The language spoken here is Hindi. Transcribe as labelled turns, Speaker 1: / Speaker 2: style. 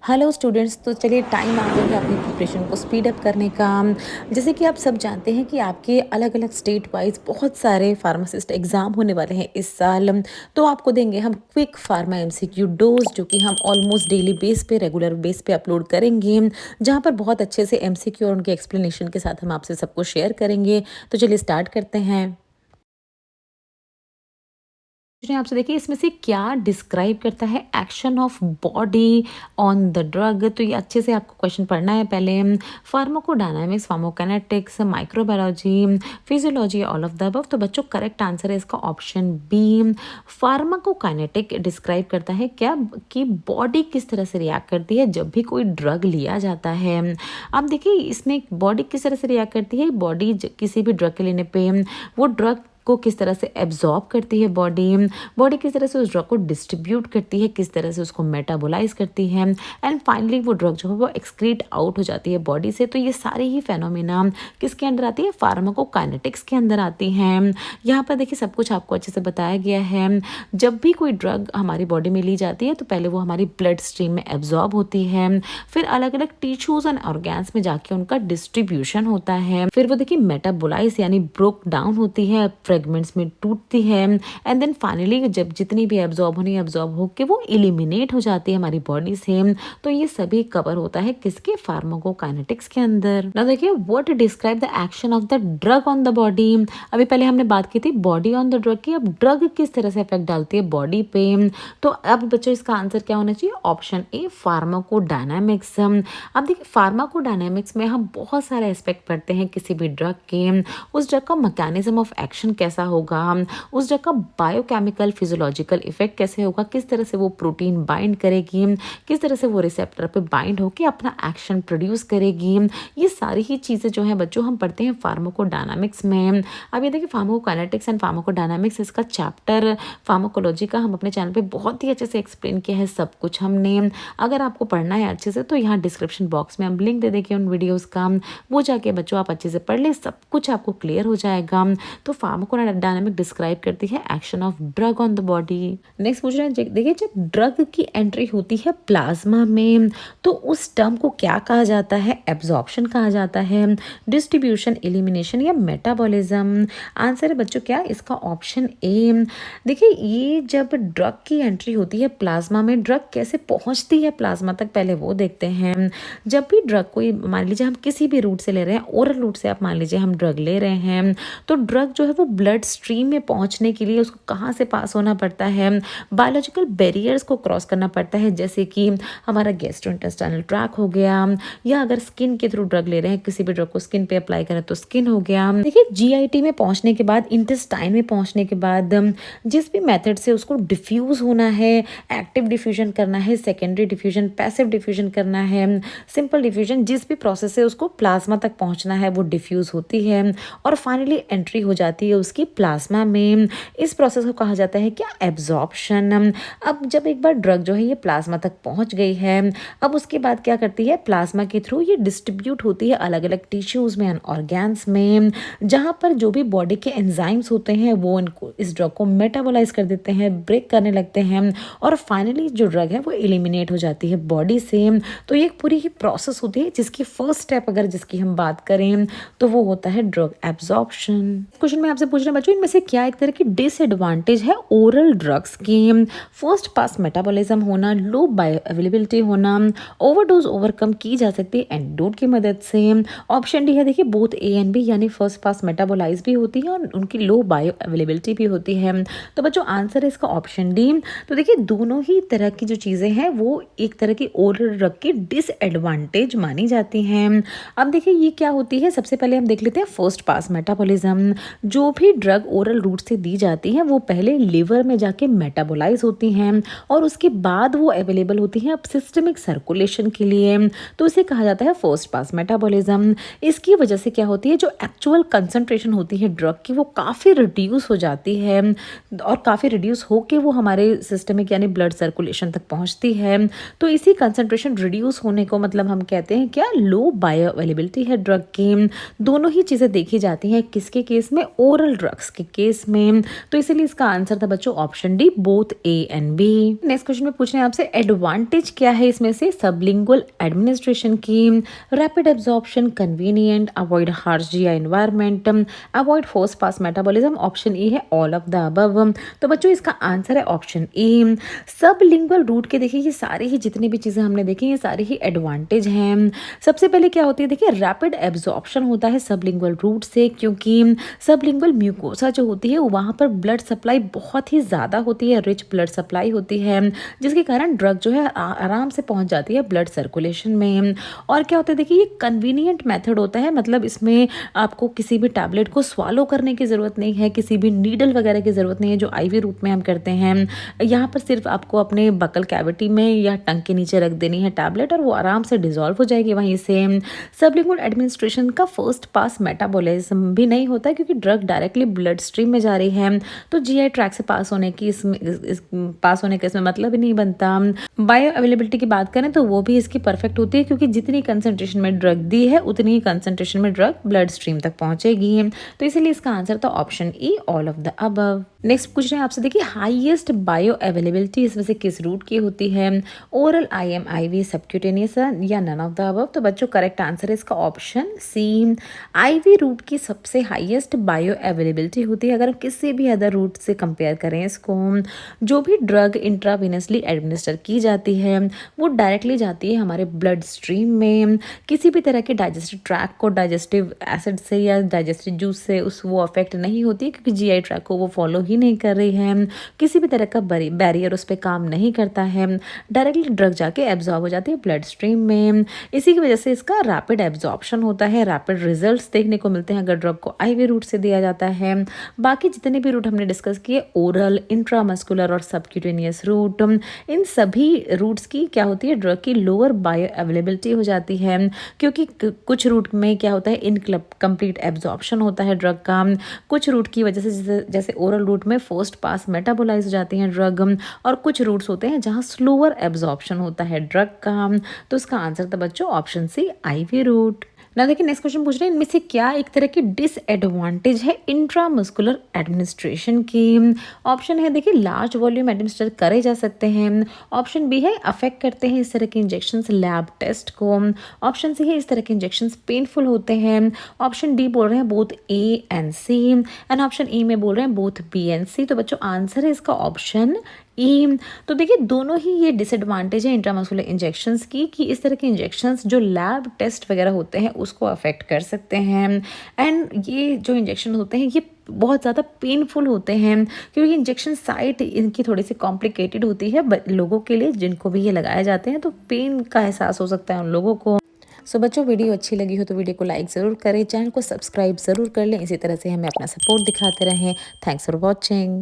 Speaker 1: हेलो स्टूडेंट्स, तो चलिए टाइम आ गया है अपनी प्रिपरेशन को स्पीड अप करने का। जैसे कि आप सब जानते हैं कि आपके अलग-अलग स्टेट वाइज़ बहुत सारे फार्मासिस्ट एग्ज़ाम होने वाले हैं इस साल। तो आपको देंगे हम क्विक फार्मा एमसीक्यू डोज़, जो कि हम ऑलमोस्ट डेली बेस पे, रेगुलर बेस पे अपलोड करेंगे, जहाँ पर बहुत अच्छे से एमसीक्यू और उनके एक्सप्लेनेशन के साथ हम आपसे सबको शेयर करेंगे। तो चलिए स्टार्ट करते हैं। पूछ रहे हैं आपसे, देखिए इसमें से क्या डिस्क्राइब करता है action of body on the drug. तो ये अच्छे से आपको क्वेश्चन पढ़ना है पहले। Pharmacodynamics, pharmacokinetics, microbiology, physiology, all of the above. तो बच्चों करेक्ट आंसर है इसका ऑप्शन बी। फार्माकोकाइनेटिक डिस्क्राइब करता है क्या कि बॉडी किस तरह से रिएक्ट करती है जब भी कोई ड्रग लिया जाता है। अब देखिए इसमें बॉडी किस तरह से रिएक्ट करती है। बॉडी किसी भी ड्रग के लेने पे वो ड्रग को किस तरह से एब्जॉर्ब करती है, बॉडी बॉडी किस तरह से उस ड्रग को डिस्ट्रीब्यूट करती है, किस तरह से उसको मेटाबोलाइज करती है, एंड फाइनली वो ड्रग जो है वो एक्सक्रीट आउट हो जाती है बॉडी से। तो ये सारी ही फेनोमेना किसके अंदर आती है, फार्माकोकाइनेटिक्स के अंदर आती हैं। यहाँ पर देखिए सब कुछ आपको अच्छे से बताया गया है। जब भी कोई ड्रग हमारी बॉडी में ली जाती है तो पहले वो हमारी ब्लड स्ट्रीम में एब्जॉर्ब होती है, फिर अलग अलग टिश्यूज एंड ऑर्गन्स में जाके उनका डिस्ट्रीब्यूशन होता है, फिर वो देखिए मेटाबोलाइज यानी ब्रोक डाउन होती है, फ्रेगमेंट्स में टूटती है, एंड देन फाइनली जब जितनी भी एब्जॉर्ब होनी एब्जॉर्ब होके वो एलिमिनेट हो जाती है हमारी बॉडी से। तो ये सभी कवर होता है किसके, फार्माकोकाइनेटिक्स के अंदर। ना देखिए what describe the action of the drug on the body. अभी पहले हमने बात की थी बॉडी ऑन द ड्रग की, अब ड्रग किस तरह से इफेक्ट डालती है बॉडी पे। तो अब बच्चों इसका आंसर क्या होना चाहिए, ऑप्शन ए, फार्माकोडायनामिक्स। अब देखिए फार्माकोडायनामिक्स में हम बहुत सारे एस्पेक्ट पढ़ते हैं किसी भी ड्रग के। उस ड्रग का मैकेनिज्म ऑफ एक्शन कैसा होगा, उस ड्रग का बायोकेमिकल फिजियोलॉजिकल इफेक्ट कैसे होगा, किस तरह से वो प्रोटीन बाइंड करेगी, किस तरह से वो रिसेप्टर पे बाइंड होकर अपना एक्शन प्रोड्यूस करेगी। ये सारी ही चीज़ें जो है बच्चों हम पढ़ते हैं फार्माकोडायनामिक्स में। अब ये देखिए फार्माकोकाइनेटिक्स एंड फार्माकोडायनामिक्स, इसका चैप्टर फार्माकोलॉजी का हम अपने चैनल पे बहुत ही अच्छे से एक्सप्लेन किया है सब कुछ हमने। अगर आपको पढ़ना है अच्छे से तो यहाँ डिस्क्रिप्शन बॉक्स में हम लिंक दे देंगे उन वीडियोस का, वो जाके बच्चों आप अच्छे से पढ़ ले, सब कुछ आपको क्लियर हो जाएगा। तो फार्माकोडायनामिक डिस्क्राइब करती है action of drug on the body. Next पूछ रहे हैं, देखिए जब ड्रग की एंट्री होती है प्लाज्मा में तो उस टर्म को क्या कहा जाता है, एब्जॉर्प्शन कहा जाता है, डिस्ट्रीब्यूशन, एलिमिनेशन या मेटाबॉलिज्म। आंसर है बच्चों क्या, इसका ऑप्शन ए। देखिए ये जब ड्रग की एंट्री होती है प्लाज्मा में, ड्रग कैसे पहुंचती है प्लाज्मा तक पहले वो देखते हैं। जब भी ड्रग कोई मान लीजिए हम किसी भी रूट से ले रहे हैं, ओरल रूट से आप मान लीजिए हम ड्रग ले रहे हैं, तो ड्रग जो है वो ब्लड स्ट्रीम में पहुंचने के लिए उसको कहाँ से पास होना पड़ता है, बायोलॉजिकल बैरियर्स को क्रॉस करना पड़ता है, जैसे कि हमारा गैस्ट्रोइंटेस्टाइनल ट्रैक हो गया, या अगर स्किन के थ्रू ड्रग ले रहे हैं, किसी भी ड्रग को स्किन पे अप्लाई करें तो स्किन हो गया। देखिए जीआईटी में पहुंचने के बाद, इंटेस्टाइन में पहुंचने के बाद जिस भी मेथड से उसको डिफ्यूज होना है, एक्टिव डिफ्यूजन करना है, सेकेंडरी डिफ्यूजन, पैसिव डिफ्यूजन करना है, सिंपल डिफ्यूजन, जिस भी प्रोसेस से उसको प्लाज्मा तक पहुंचना है वो डिफ्यूज होती है और फाइनली एंट्री हो जाती है उसकी प्लाज्मा में। इस प्रोसेस को कहा जाता है क्या, एब्जॉर्प्शन। अब जब एक बार ड्रग जो है ये प्लाज्मा तक पहुंच गई है, अब उसके बाद क्या करती है, प्लाज्मा के थ्रू ये डिस्ट्रीब्यूट होती है अलग अलग टिश्यूज में एंड ऑर्गन्स में, जहाँ पर जो भी बॉडी के एंजाइम्स होते हैं वो इनको इस ड्रग को मेटाबोलाइज कर देते हैं, ब्रेक करने लगते हैं और फाइनली जो ड्रग है वो एलिमिनेट हो जाती है बॉडी से। तो ये एक पूरी ही प्रोसेस होती है जिसकी फर्स्ट स्टेप अगर जिसकी हम बात करें तो वो होता है ड्रग एब्जॉर्प्शन। क्वेश्चन में आपसे पूछ रहे हैं बच्चों, इनमें से क्या एक तरह की डिसएडवांटेज है ओरल ड्रग्स की। फर्स्ट पास मेटाबॉलिज्म होना, लो बायो अवेलेबिलिटी होना, ओवरडोज ओवरकम की जा सकती है एंटीडोट की मदद से। ऑप्शन डी है देखिए बोथ ए एंड बी, यानी फर्स्ट पास मेटाबोलाइज भी होती है और उनकी लो बायो अवेलेबिलिटी भी होती है। तो बच्चों आंसर है इसका ऑप्शन डी। तो देखिए दोनों ही तरह की जो चीज़ें हैं वो एक तरह की ओरल ड्रग की डिसएडवांटेज मानी जाती हैं। अब देखिए ये क्या होती है, सबसे पहले हम देख लेते हैं फर्स्ट पास मेटाबॉलिज्म। जो भी ड्रग ओरल रूट से दी जाती है वो पहले लिवर में जाके मेटाबोलाइज होती हैं और उसके बाद वो अवेलेबल होती हैं अब सिस्टमिक सर्कुलेशन के लिए। तो इसे कहा जाता है फर्स्ट पास मेटाबॉलिज्म। इसकी वजह से क्या होती है, जो एक्चुअल कंसंट्रेशन होती है ड्रग की वो काफ़ी रिड्यूस हो जाती है और काफ़ी रिड्यूस होके वो हमारे सिस्टमिक यानी ब्लड सर्कुलेशन तक पहुंचती है। तो इसी कंसंट्रेशन रिड्यूस होने को मतलब हम कहते हैं क्या, लो बायो अवेलेबिलिटी है ड्रग की। दोनों ही चीज़ें देखी जाती हैं किसके केस में, ओरल ड्रग्स के केस में। तो इसीलिए इसका आंसर था बच्चों option D, both A and B. Next question में पूछ रहे हैं आपसे, एडवांटेज क्या है इसमें से सबलिंगुअल एडमिनिस्ट्रेशन की? Rapid absorption, convenient, avoid harsh GI environment, avoid force pass metabolism. Option E है ऑल ऑफ द अबव। तो बच्चों इसका आंसर है ऑप्शन ई, सब लिंगुअल रूट के। देखिए ये सारी ही जितनी भी चीज़ें हमने देखी ये सारी ही एडवांटेज हैं। सबसे पहले क्या होती है, देखिए रैपिड एब्जॉर्प्शन होता है सबलिंगुअल रूट से, क्योंकि सबलिंगुअल म्यूकोसा जो होती है वहाँ पर ब्लड सप्लाई बहुत ही ज़्यादा होती है, रिच ब्लड सप्लाई होती है, जिसके कारण ड्रग जो है आराम से पहुँच जाती है ब्लड सर्कुलेशन में। और क्या होता है, देखिए ये कन्वीनियंट मेथड होता है, मतलब इसमें आपको किसी भी टैबलेट को स्वालो करने की ज़रूरत नहीं है, किसी भी नीडल वगैरह की ज़रूरत नहीं है जो आईवी रूट में हम करते हैं। यहाँ पर सिर्फ आपको अपने बकल कैविटी में या टंग के नीचे रख देनी है टैबलेट और वो आराम से डिजॉल्व हो जाएगी वहीं से। सबलिंगुअल एडमिनिस्ट्रेशन का फर्स्ट पास मेटाबॉलिज्म भी नहीं होता क्योंकि ड्रग डायरेक्टली ब्लड स्ट्रीम में जा रही है, तो जीआई ट्रैक से पास होने की पास होने का इसमें मतलब ही नहीं बनता। बायो अवेलेबिलिटी की बात करें तो वो भी इसकी परफेक्ट होती है, क्योंकि जितनी कंसंट्रेशन में ड्रग दी है उतनी ही कंसंट्रेशन में ड्रग ब्लड स्ट्रीम तक पहुंचेगी। तो इसीलिए इसका आंसर था option E, all of the above. Next पूछ रहे हैं आपसे, देखिए हाईएस्ट बायो अवेलेबिलिटी इसमें से किस रूट की होती है? ओरल, आईएम, आईवी, सबक्यूटेनियस या नन ऑफ द अबव? तो बच्चों करेक्ट आंसर है इसका ऑप्शन सी, आईवी रूट की सबसे हाईएस्ट बायो अवेलेबिलिटी होती है। अगर किसी भी अदर रूट से कंपेयर करें इसको, जो भी ड्रग इंट्रावेनसली एडमिनिस्टर की जाती है वो डायरेक्टली जाती है हमारे ब्लड स्ट्रीम में, किसी भी तरह के डाइजेस्टिव ट्रैक को डाइजेस्टिव एसिड से या डाइजेस्टिव जूस से वो अफेक्ट नहीं होती, क्योंकि जीआई ट्रैक को वो फॉलो ही नहीं कर रही है, किसी भी तरह का बैरियर उस पर काम नहीं करता है, डायरेक्टली ड्रग जाके एब्जॉर्ब हो जाती है ब्लड स्ट्रीम में। इसी की वजह से इसका रैपिड एब्जॉर्प्शन होता है, रैपिड रिजल्ट्स देखने को मिलते हैं अगर ड्रग को आईवी रूट से दिया जाता है। बाकी जितने भी रूट हमने डिस्कस किए, ओरल, इंट्रामस्कुलर और सबक्यूटेनियस रूट, इन सभी रूट्स की क्या होती है, ड्रग की लोअर बायो अवेलेबिलिटी हो जाती है, क्योंकि कुछ रूट में क्या होता है, इनकम्प्लीट एब्जॉर्प्शन होता है ड्रग का, कुछ रूट की वजह से जैसे ओरल रूट में फर्स्ट पास मेटाबोलाइज हो जाती हैं ड्रग, और कुछ रूट्स होते हैं जहाँ स्लोअर एब्जॉर्प्शन होता है ड्रग का। तो इसका आंसर था बच्चों ऑप्शन सी, आईवी रूट। ना देखिए नेक्स्ट क्वेश्चन पूछ रहे हैं, इनमें से क्या एक तरह की डिसएडवांटेज है इंट्रामस्कुलर एडमिनिस्ट्रेशन की? ऑप्शन है देखिए लार्ज वॉल्यूम एडमिनिस्टर करे जा सकते हैं, ऑप्शन बी है अफेक्ट करते हैं इस तरह के इंजेक्शंस लैब टेस्ट को, ऑप्शन सी है इस तरह के इंजेक्शंस पेनफुल होते हैं, ऑप्शन डी बोल रहे हैं both A and C, and option E में बोल रहे हैं बोथ बी एंड सी। तो बच्चों आंसर है इसका ऑप्शन ई। तो देखिए दोनों ही ये डिसएडवांटेज है इंट्रामस्कुलर इंजेक्शंस की, कि इस तरह के इंजेक्शंस जो लैब टेस्ट वगैरह होते हैं उसको अफेक्ट कर सकते हैं, एंड ये जो इंजेक्शन होते हैं ये बहुत ज़्यादा पेनफुल होते हैं, क्योंकि इंजेक्शन साइट इनकी थोड़ी सी कॉम्प्लिकेटेड होती है लोगों के लिए जिनको भी ये लगाए जाते हैं, तो पेन का एहसास हो सकता है उन लोगों को। सो बच्चों वीडियो अच्छी लगी हो तो वीडियो को लाइक ज़रूर करें, चैनल को सब्सक्राइब ज़रूर कर लें, इसी तरह से हमें अपना सपोर्ट दिखाते रहें। Thanks for watching.